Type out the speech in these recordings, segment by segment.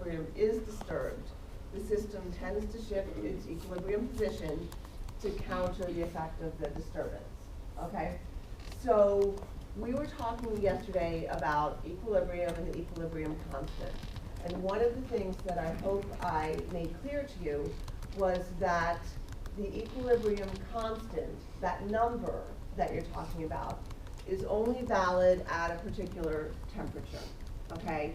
equilibrium is disturbed, the system tends to shift its equilibrium position to counter the effect of the disturbance, okay? So we were talking yesterday about equilibrium and the equilibrium constant. And one of the things that I hope I made clear to you was that the equilibrium constant, that number that you're talking about, is only valid at a particular temperature, okay?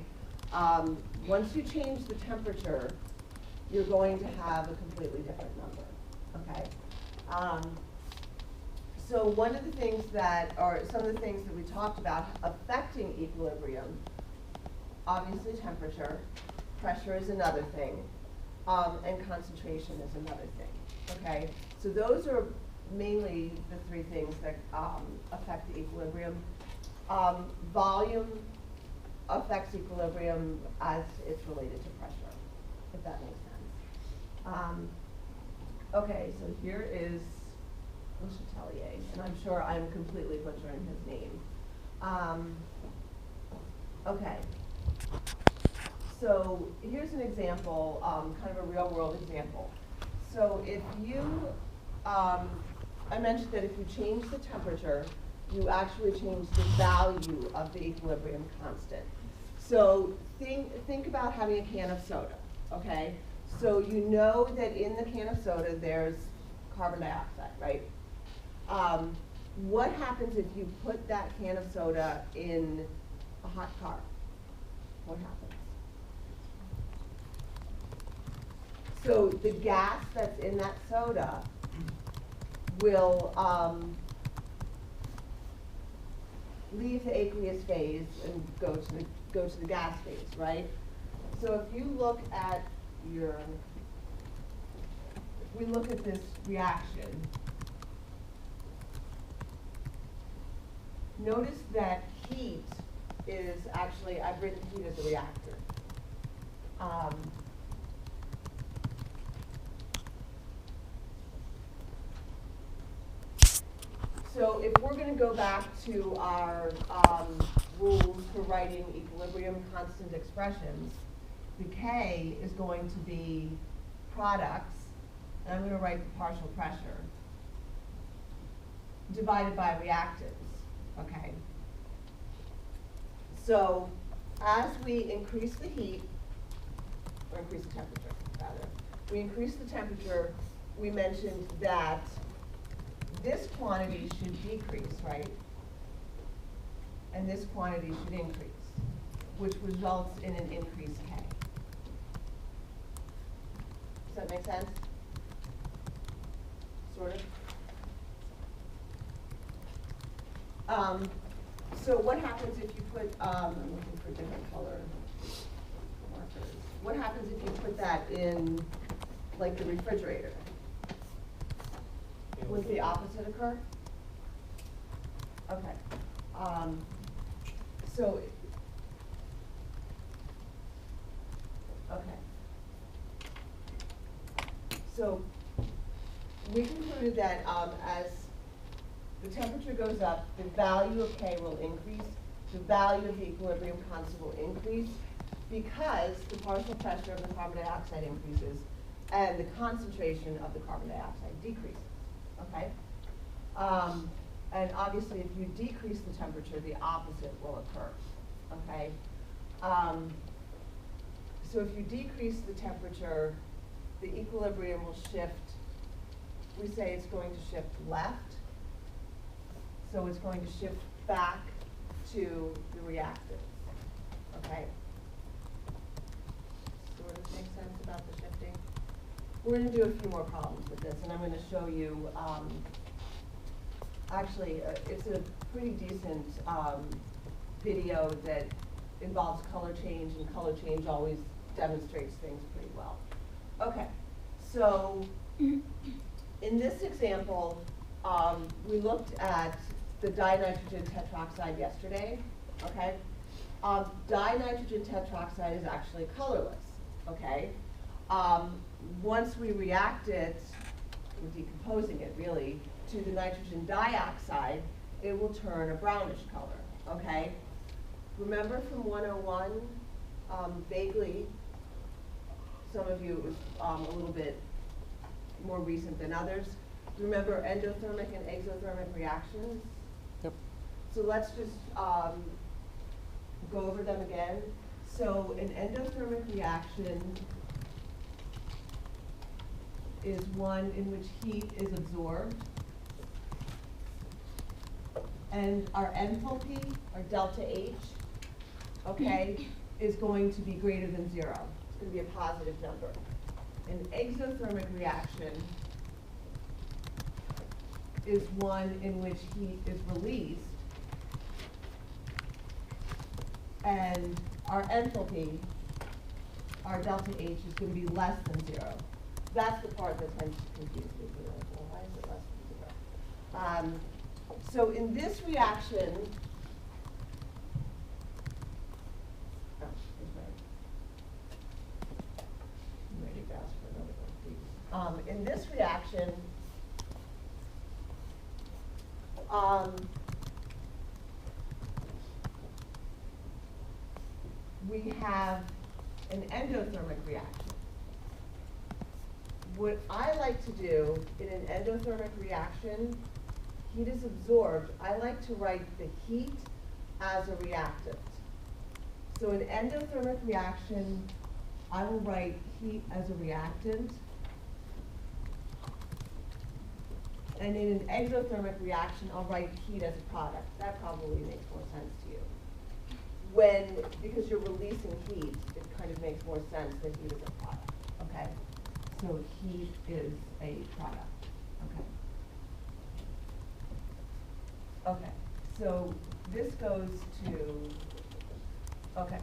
Once you change the temperature, you're going to have a completely different number, okay? So one of the things that, or some of the things that we talked about affecting equilibrium, obviously temperature, pressure is another thing, and concentration is another thing, okay? So those are mainly the three things that affect the equilibrium. Volume affects equilibrium as it's related to pressure, if that makes sense. Okay, so here is Le Chatelier, and I'm sure I'm completely butchering his name. Okay, so here's an example, kind of a real world example. So if you, I mentioned that if you change the temperature, you actually change the value of the equilibrium constant. So think about having a can of soda, okay? So you know that in the can of soda there's carbon dioxide, right? What happens if you put that can of soda in a hot car? What happens? So the gas that's in that soda will leave the aqueous phase and go to the gas phase, right? So if you look at if we look at this reaction, notice that heat is actually, I've written heat as a reactor. So if we're going to go back to our rules for writing equilibrium constant expressions, the K is going to be products, and I'm going to write the partial pressure, divided by reactants, okay? So as we increase the heat, or increase the temperature, rather, we increase the temperature, we mentioned that this quantity should decrease, right? And this quantity should increase, which results in an increased K. Does that make sense? Sort of? So what happens if you put, I'm looking for different color markers. What happens if you put that in, like, the refrigerator? Would the opposite occur? Okay. So, okay. So we concluded that as the temperature goes up, the value of K will increase, the value of the equilibrium constant will increase because the partial pressure of the carbon dioxide increases and the concentration of the carbon dioxide decreases. Okay? And obviously, if you decrease the temperature, the opposite will occur. Okay? So if you decrease the temperature, the equilibrium will shift. We say it's going to shift left. So it's going to shift back to the reactant. Okay? Sort of makes sense about the shifting? We're going to do a few more problems with this, and I'm going to show you, actually, it's a pretty decent video that involves color change, and color change always demonstrates things pretty well. Okay, so in this example, we looked at the dinitrogen tetroxide yesterday, okay? Dinitrogen tetroxide is actually colorless, okay? Once we react it, we're decomposing it really, to the nitrogen dioxide, it will turn a brownish color, okay? Remember from 101, vaguely, some of you, it was a little bit more recent than others. Remember endothermic and exothermic reactions? Yep. So let's just go over them again. So an endothermic reaction is one in which heat is absorbed. And our enthalpy, our delta H, okay, is going to be greater than 0. It's going to be a positive number. An exothermic reaction is one in which heat is released, and our enthalpy, our delta H, is going to be less than 0. That's the part that tends to confuse people. Like, well, why is it less than 0? So in this reaction, I'm ready to ask for another one, please. In this reaction, we have an endothermic reaction. What I like to do in an endothermic reaction, heat is absorbed. I like to write the heat as a reactant. So in endothermic reaction, I will write heat as a reactant. And in an exothermic reaction, I'll write heat as a product. That probably makes more sense to you. Because you're releasing heat, it kind of makes more sense that heat is a product, okay? So heat is a product, okay? Okay, so this goes to, okay.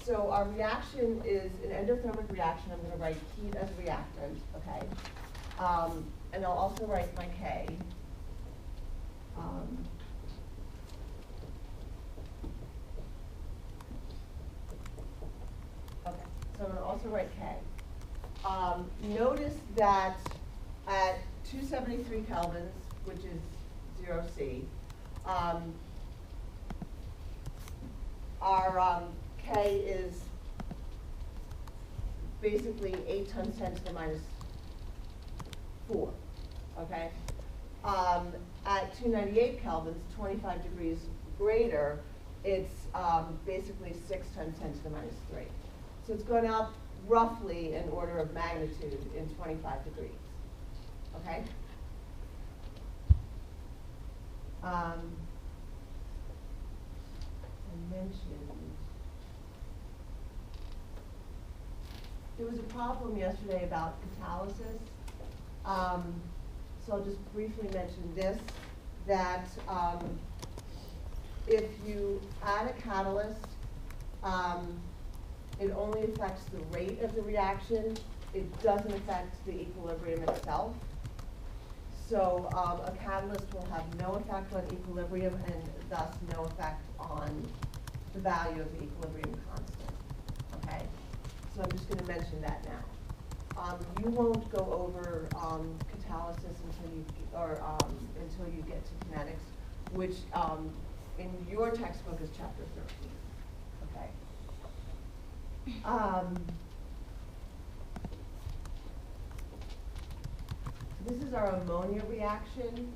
So our reaction is an endothermic reaction. I'm going to write heat as a reactant, okay? And I'll also write my K. Okay, so I'm going to also write K. Notice that at 273 kelvins, which is 0C, our K is basically 8 times 10 to the minus 4, okay? At 298 kelvins, 25 degrees greater, it's basically 6 times 10 to the minus 3. So it's going up roughly an order of magnitude in 25 degrees, okay? I mentioned there was a problem yesterday about catalysis. So I'll just briefly mention this, that if you add a catalyst, it only affects the rate of the reaction. It doesn't affect the equilibrium itself. So a catalyst will have no effect on equilibrium and thus no effect on the value of the equilibrium constant, okay? So I'm just going to mention that now. You won't go over catalysis until you get to kinetics, which in your textbook is chapter 13, okay? This is our ammonia reaction.